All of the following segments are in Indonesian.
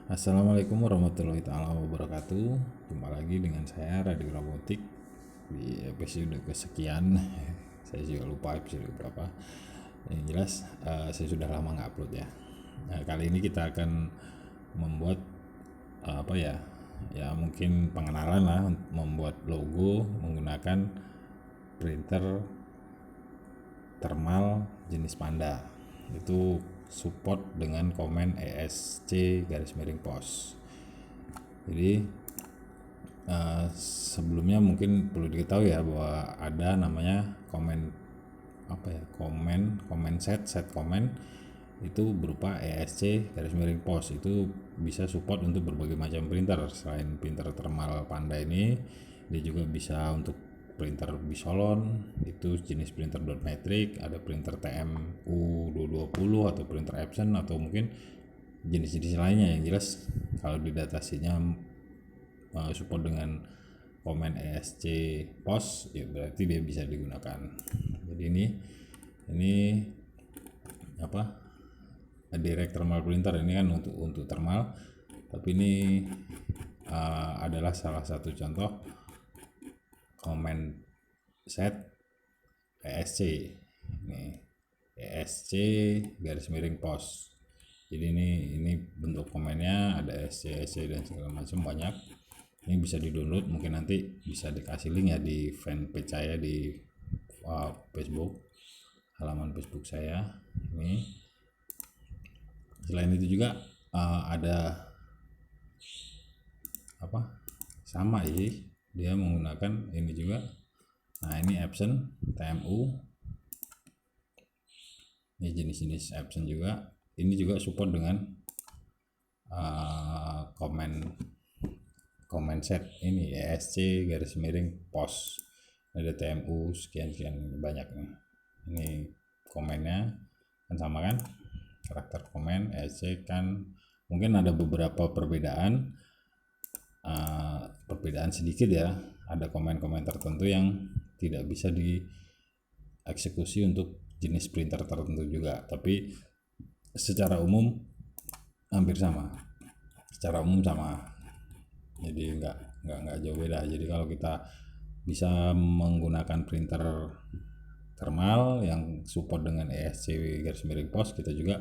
Assalamualaikum warahmatullahi taala wabarakatuh. Jumpa lagi dengan saya Rading Robotik di episode kesekian. Saya juga lupa episode berapa. Yang jelas saya sudah lama nggak upload ya. Nah, kali ini kita akan membuat apa ya? Ya mungkin pengenalan lah, membuat logo menggunakan printer thermal jenis Panda. Itu support dengan komen ESC_POS. Jadi sebelumnya mungkin perlu diketahui ya bahwa ada namanya komen set komen itu berupa ESC_POS. Itu bisa support untuk berbagai macam printer. Selain printer thermal Panda ini, dia juga bisa untuk printer Bisolon, itu jenis printer dot matrix, ada printer TMU 220 atau printer Epson, atau mungkin jenis-jenis lainnya. Yang jelas kalau di datasheetnya support dengan komen ESC_POS, ya berarti dia bisa digunakan. Jadi ini apa, direct thermal printer ini kan untuk thermal, tapi ini adalah salah satu contoh komen set ESC. Ini ESC_POS. Jadi ini bentuk komennya ada ESC dan segala macam banyak. Ini bisa di-download, mungkin nanti bisa dikasih link ya di fanpage saya di Facebook, halaman Facebook saya. Ini selain itu juga ada sama sih, dia menggunakan ini juga. Nah, ini Epson TMU, ini jenis-jenis Epson juga. Ini juga support dengan komen set ini ESC_POS. Ada TMU sekian banyak nih. Ini komennya kan sama kan, karakter komen ESC kan. Mungkin ada beberapa perbedaan sedikit ya. Ada komen-komen tertentu yang tidak bisa dieksekusi untuk jenis printer tertentu juga, tapi secara umum hampir sama. Jadi nggak jauh beda. Jadi kalau kita bisa menggunakan printer thermal yang support dengan ESC_POS, kita juga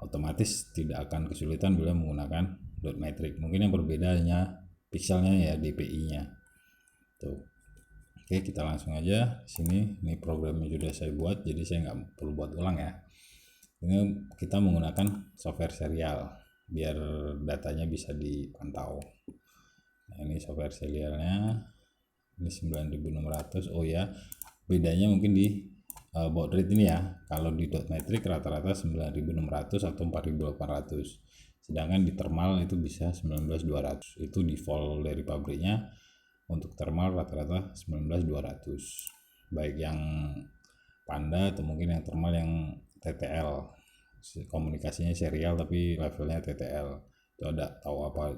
otomatis tidak akan kesulitan bila menggunakan dot matrix. Mungkin yang berbedanya pixelnya ya, DPI-nya tuh. Oke, kita langsung aja sini. Ini programnya sudah saya buat, jadi saya nggak perlu buat ulang ya. Ini kita menggunakan software serial biar datanya bisa dipantau. Nah, ini software serialnya, ini 9600. Oh ya, bedanya mungkin di baud rate ini ya. Kalau di dot matrix rata-rata 9600 atau 4800, sedangkan di thermal itu bisa 19200. Itu default dari pabriknya. Untuk thermal rata-rata 19200, baik yang Panda atau mungkin yang thermal yang TTL, komunikasinya serial tapi levelnya TTL. Itu ada, tahu apa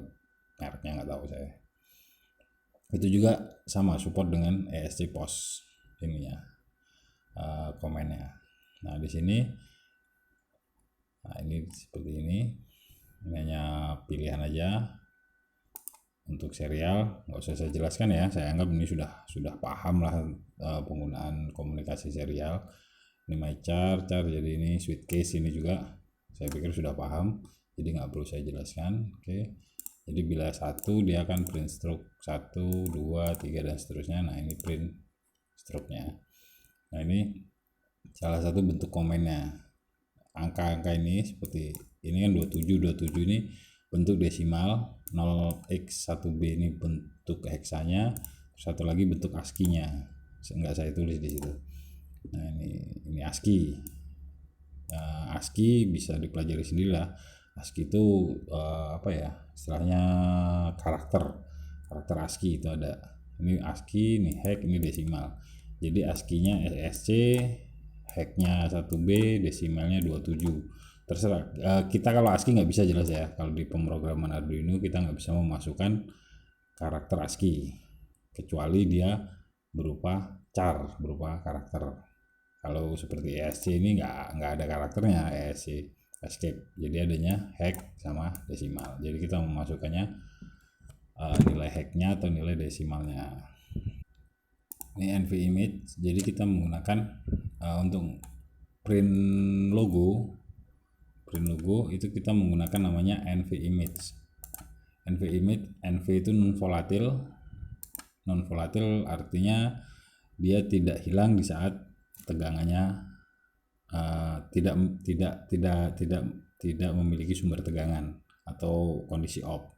mereknya nggak tahu saya. Itu juga sama support dengan ESC_POS ini ya, komennya. Nah, di sini ini seperti ini hanya pilihan aja. Untuk serial nggak usah saya jelaskan ya, saya anggap ini sudah paham lah penggunaan komunikasi serial. Ini my char, jadi ini switch case, ini juga saya pikir sudah paham, jadi nggak perlu saya jelaskan. Oke, jadi bila satu dia akan print stroke 1, 2, 3 dan seterusnya. Nah, ini print stroke-nya. Nah, ini salah satu bentuk komennya. Angka-angka ini seperti ini kan 27 ini bentuk desimal, 0x1b ini bentuk heksanya, satu lagi bentuk ASCII-nya. Enggak saya tulis di situ. Nah, ini ASCII. ASCII bisa dipelajari sendiri lah. ASCII itu istilahnya karakter ASCII itu ada. Ini ASCII, ini hex, ini desimal. Jadi ASCII-nya ESC, hex-nya 1B, desimalnya 27. Terserah. Kita kalau ASCII nggak bisa jelas ya. Kalau di pemrograman Arduino kita nggak bisa memasukkan karakter ASCII kecuali dia berupa char, berupa karakter. Kalau seperti ESC ini nggak ada karakternya ESC. escape. Jadi adanya hack sama desimal. Jadi kita memasukkannya nilai hacknya atau nilai desimalnya. Ini NV image. Jadi kita menggunakan untuk print logo itu kita menggunakan namanya NV image. NV itu non volatil artinya dia tidak hilang di saat tegangannya tidak memiliki sumber tegangan atau kondisi off.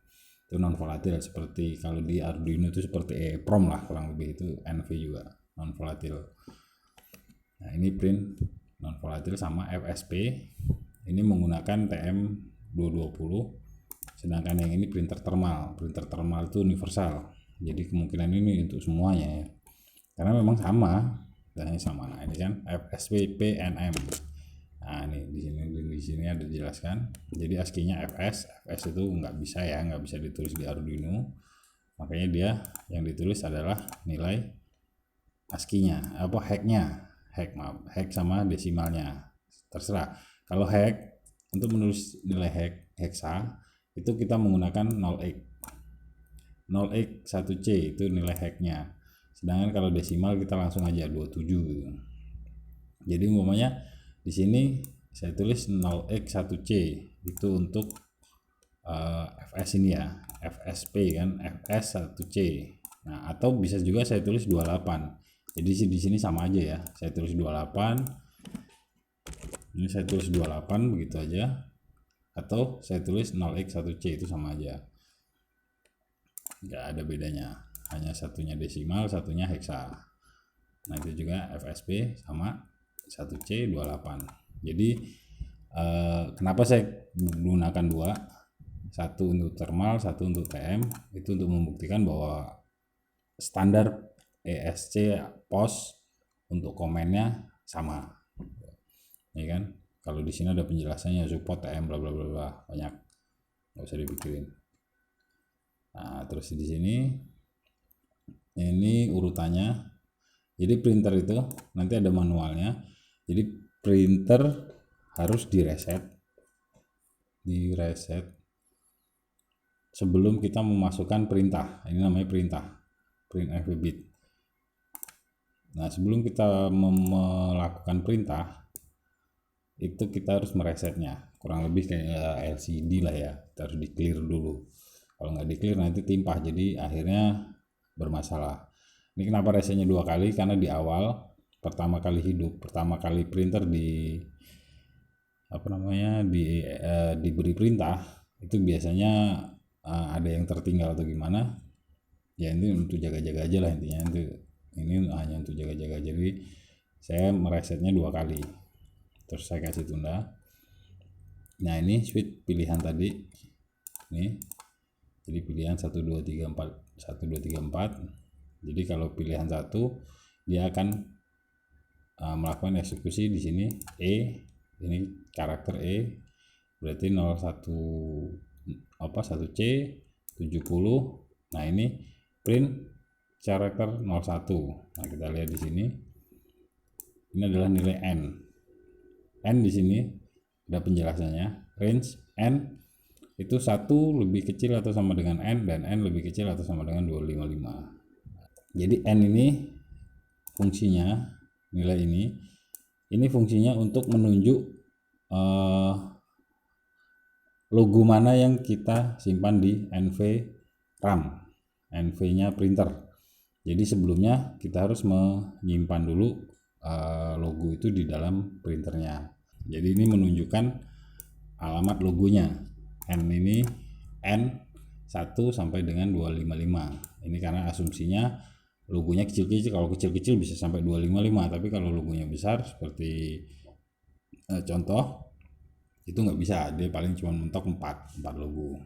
Itu non volatil, seperti kalau di Arduino itu seperti EEPROM lah kurang lebih, itu NV juga non volatil. Nah ini print non volatil sama FSP, ini menggunakan TM220, sedangkan yang ini printer thermal itu universal, jadi kemungkinan ini untuk semuanya ya, karena memang sama. Nah ini kan FSP PNM. Nah ini di sini ada dijelaskan. Jadi ASCII-nya fs itu nggak bisa ditulis di Arduino, makanya dia yang ditulis adalah nilai ASCII-nya, hack sama desimalnya, terserah. Kalau hack, untuk menulis nilai hexa itu kita menggunakan 0x1c, itu nilai hacknya. Sedangkan kalau desimal kita langsung aja 27 gitu. Jadi umpamanya di sini saya tulis 0x1c itu untuk fs ini ya, fsp kan, fs1c. Nah atau bisa juga saya tulis 28. Jadi di sini sama aja ya, saya tulis 28, ini saya tulis 28 begitu aja, atau saya tulis 0x1c, itu sama aja, nggak ada bedanya, hanya satunya desimal, satunya heksa. Nah itu juga FSP sama 1C 28. Jadi kenapa saya menggunakan dua, satu untuk thermal, satu untuk TM, itu untuk membuktikan bahwa standar ESC POS untuk komennya sama, ya kan. Kalau di sini ada penjelasannya, support TM bla bla bla bla, banyak, nggak usah dipikirin. Nah terus di sini ini urutannya. Jadi printer itu nanti ada manualnya. Jadi printer harus direset sebelum kita memasukkan perintah. Ini namanya perintah, print FB bit. Nah sebelum kita melakukan perintah itu kita harus meresetnya, kurang lebih kayak LCD lah ya, kita harus di clear dulu. Kalau nggak di clear nanti timpah, jadi akhirnya bermasalah. Ini kenapa resetnya 2 kali, karena di awal pertama kali printer diberi perintah itu biasanya ada yang tertinggal atau gimana ya, ini untuk jaga-jaga aja lah intinya, ini hanya untuk jaga-jaga. Jadi saya meresetnya 2 kali, terus saya kasih tunda. Nah ini switch pilihan tadi ini, jadi pilihan 1 2 3 4. Jadi kalau pilihan 1 dia akan melakukan eksekusi di sini ini karakter berarti 1C 70. Nah ini print karakter 01. Nah kita lihat di sini, ini adalah nilai n di sini ada penjelasannya. Range n itu 1 lebih kecil atau sama dengan n, dan n lebih kecil atau sama dengan 255. Jadi n ini fungsinya, nilai ini fungsinya untuk menunjuk logo mana yang kita simpan di NV RAM, NV nya printer. Jadi sebelumnya kita harus menyimpan dulu logo itu di dalam printernya. Jadi ini menunjukkan alamat logonya. N ini N1 sampai dengan 255. Ini karena asumsinya logonya kecil-kecil. Kalau kecil-kecil bisa sampai 255, tapi kalau logonya besar seperti contoh itu nggak bisa, dia paling cuma mentok 4 logo,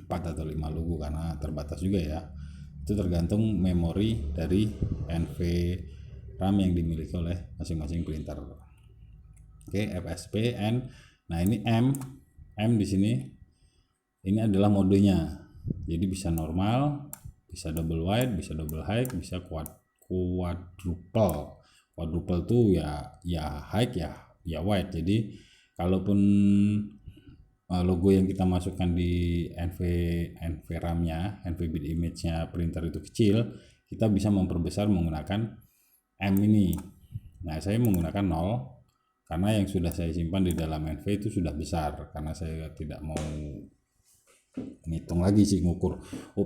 4 atau 5 logo, karena terbatas juga ya. Itu tergantung memori dari NV RAM yang dimiliki oleh masing-masing printer. Oke, FSP N. Nah ini M di sini, ini adalah modenya. Jadi bisa normal, bisa double wide, bisa double high, bisa quadruple. Quadruple tuh ya high ya wide. Jadi Kalaupun logo yang kita masukkan di NVRAM-nya, NV bit image-nya printer itu kecil, kita bisa memperbesar menggunakan M ini. Nah, saya menggunakan 0 karena yang sudah saya simpan di dalam NV itu sudah besar, karena saya tidak mau ngitung lagi sih, ngukur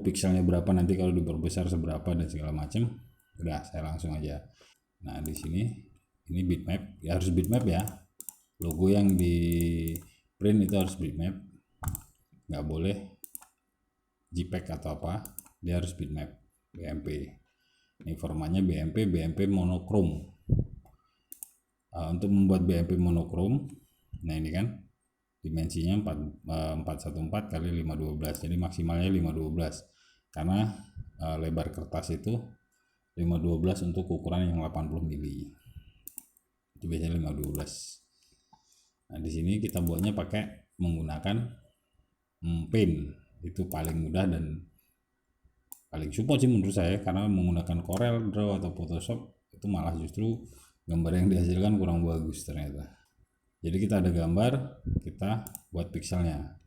pixelnya berapa nanti kalau diperbesar seberapa dan segala macam. Udah, saya langsung aja. Nah, di sini ini bitmap, ya harus bitmap ya. Logo yang di print itu harus bitmap, nggak boleh JPEG atau apa, dia harus bitmap BMP. Ini formatnya BMP monokrom. Untuk membuat BMP monokrom, nah ini kan dimensinya 414 kali 512, jadi maksimalnya 512 karena lebar kertas itu 512 untuk ukuran yang 80 mili, itu biasanya 512. Nah, di sini kita buatnya pakai menggunakan Paint, itu paling mudah dan paling support sih menurut saya, karena menggunakan Corel Draw atau Photoshop itu malah justru gambar yang dihasilkan kurang bagus ternyata. Jadi kita ada gambar, kita buat pixelnya.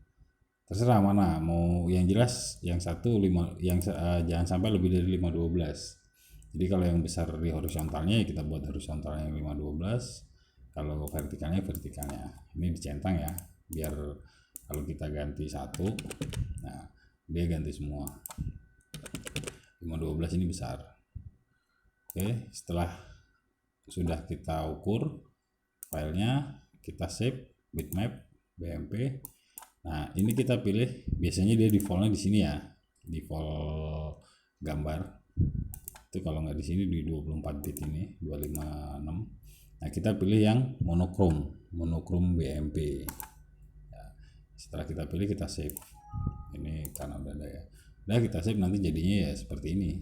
Terserah mana, mau yang jelas yang satu 5, yang jangan sampai lebih dari 512. Jadi kalau yang besar di horizontalnya ya kita buat horizontalnya yang 512. Kalau vertikalnya ini dicentang ya, biar kalau kita ganti satu, nah dia ganti semua. 512 ini besar. Oke, setelah sudah kita ukur filenya, kita save bitmap BMP. Nah, ini kita pilih, biasanya dia defaultnya di sini ya, default gambar. Itu kalau nggak di sini di 24 bit ini 256. Nah, kita pilih yang monokrom BMP. Ya, setelah kita pilih, kita save. Ini karena udah ada ya. Nah, kita save, nanti jadinya ya seperti ini.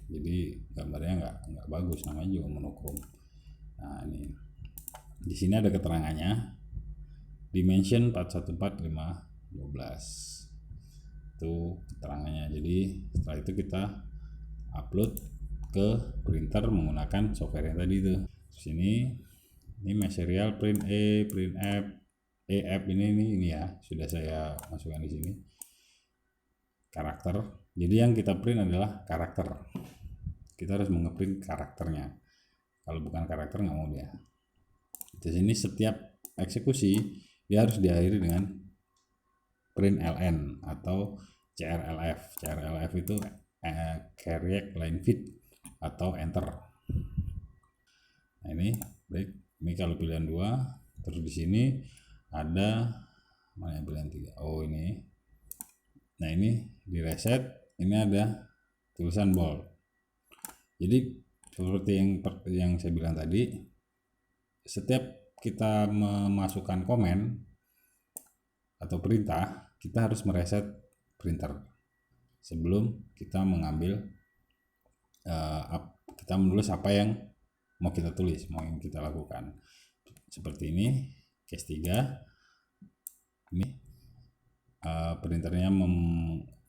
Jadi gambarnya nggak bagus, namanya juga monokrom. Nah, ini di sini ada keterangannya, dimension 414512 itu keterangannya. Jadi setelah itu kita upload ke printer menggunakan software yang tadi itu. Sini ini material print print F, ini ya sudah saya masukkan di sini. Karakter. Jadi yang kita print adalah karakter. Kita harus mengeprint karakternya. Kalau bukan karakter nggak mau dia. Di sini setiap eksekusi dia harus diakhiri dengan print ln atau CRLF. CRLF itu carriage line fit atau enter. Nah, ini break. Ini kalau pilihan 2, terus di sini ada mana pilihan 3. Oh, ini. Nah, ini di reset, ini ada tulisan bold. Jadi seperti yang saya bilang tadi, setiap kita memasukkan komen atau perintah, kita harus mereset printer sebelum kita mengambil kita menulis apa yang mau kita tulis, mau yang kita lakukan. Seperti ini, case 3. Ini printernya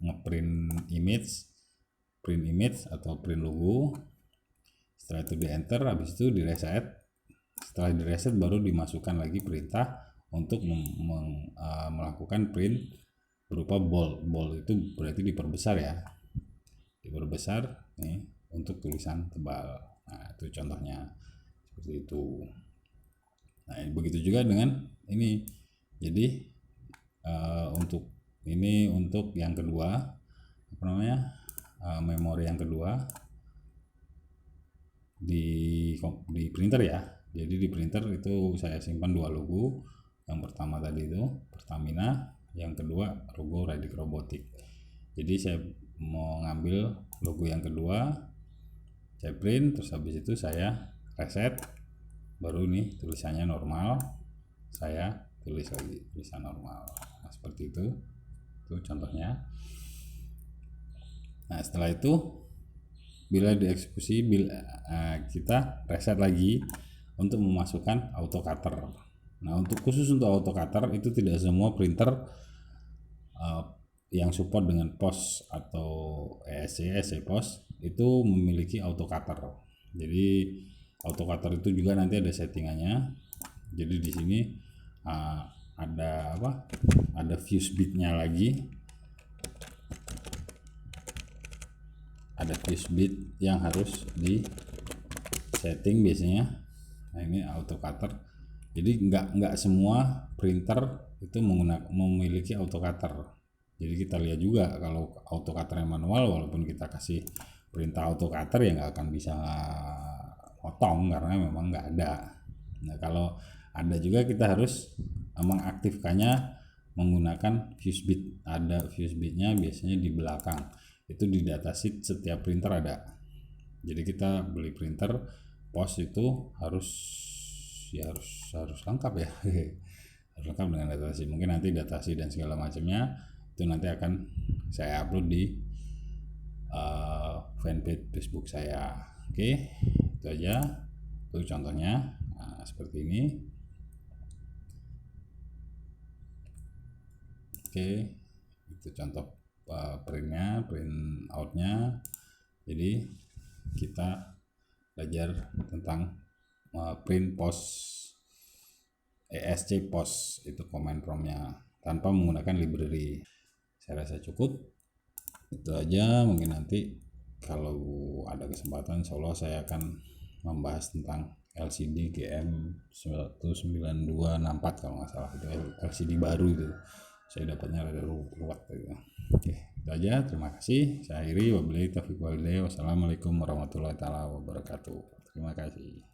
ngeprint print image atau print logo. Setelah itu di enter, habis itu di reset. Setelah di reset baru dimasukkan lagi perintah untuk melakukan print berupa bold itu berarti diperbesar ya, diperbesar nih untuk tulisan tebal. Nah, itu contohnya seperti itu. Nah, begitu juga dengan ini. Jadi untuk ini, untuk yang kedua apa namanya, memori yang kedua di printer ya. Jadi di printer itu saya simpan 2 logo. Yang pertama tadi itu Pertamina, yang kedua logo Radic Robotics. Jadi saya mau ngambil logo yang kedua, saya print, terus habis itu saya reset, baru nih tulisannya normal, saya tulis lagi tulisan normal. Nah, seperti itu contohnya. Nah, setelah itu bila dieksekusi, kita reset lagi untuk memasukkan auto cutter. Nah, untuk khusus untuk auto cutter itu tidak semua printer yang support dengan POS atau ESC POS itu memiliki auto cutter. Jadi auto cutter itu juga nanti ada settingannya. Jadi di sini ada apa, ada fuse bitnya lagi, ada fuse bit yang harus di setting biasanya. Nah ini auto cutter, jadi nggak semua printer itu memiliki auto cutter. Jadi kita lihat juga kalau auto cutter yang manual, walaupun kita kasih perintah auto cutter ya nggak akan bisa potong karena memang nggak ada. Nah kalau ada juga kita harus mengaktifkannya menggunakan fuse bit. Ada fuse bitnya biasanya di belakang, itu di datasheet setiap printer ada. Jadi kita beli printer POS itu harus lengkap ya. Harus lengkap dengan datasheet. Mungkin nanti datasheet dan segala macamnya itu nanti akan saya upload di fanpage Facebook saya. Oke, itu aja. Itu contohnya. Nah, seperti ini. Oke, itu contoh print outnya. Jadi kita belajar tentang print POS, ESC POS, itu command prompt-nya tanpa menggunakan library. Saya rasa cukup itu aja. Mungkin nanti kalau ada kesempatan insya Allah saya akan membahas tentang LCD GM1964 kalau nggak salah, itu LCD baru itu saya dapatnya ada ruwet gitu. Oke, itu aja. Terima kasih. Saya akhiri. Wabillahi taufiq walhidayah. Wassalamualaikum warahmatullahi wabarakatuh. Terima kasih.